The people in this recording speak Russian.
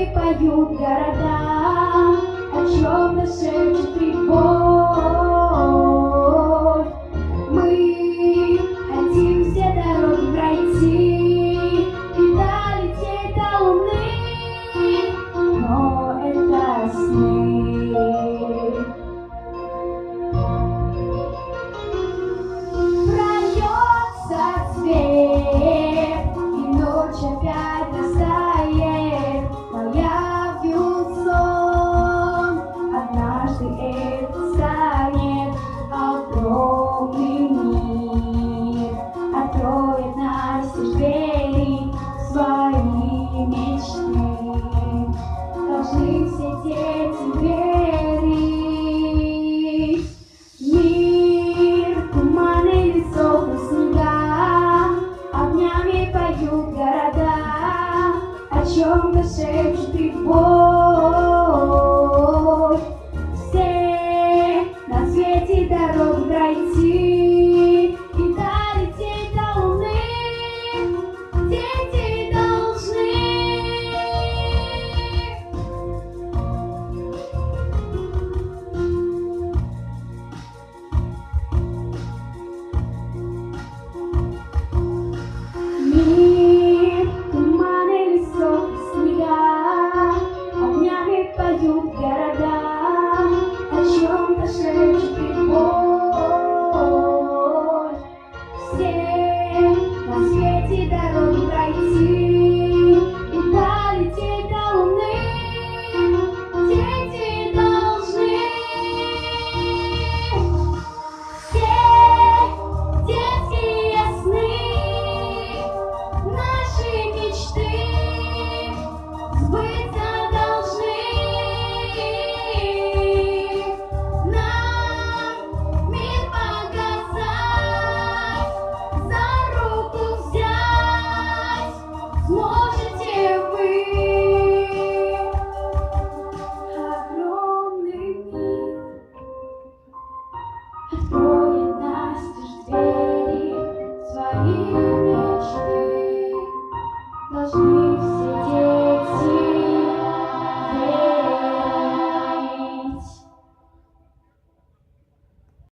огнями поют города, о чем-то шепчет тревог. Мы хотим все дороги пройти и долететь до Луны, но это сны. Прольется свет, и ночь опять растает, появит сон. Однажды это станет огромный мир, откроет настежь двери свои мечты. Должны все дети верить. Мир туманы, лесов и снега, огнями поют города, о чем-то шепчет тревог. Все на свете дорогу пройти и долететь до Луны. Дети должны. Мир туманы, лесов и снега, огнями поют города, о чем-то шепчет тревог. Все на свете дороги пройти и долететь до Луны. Дети должны. Все детские сны, наши мечты сбыться должны. Нам мир показать, за руку взять сможете вы. Огромный мир откроет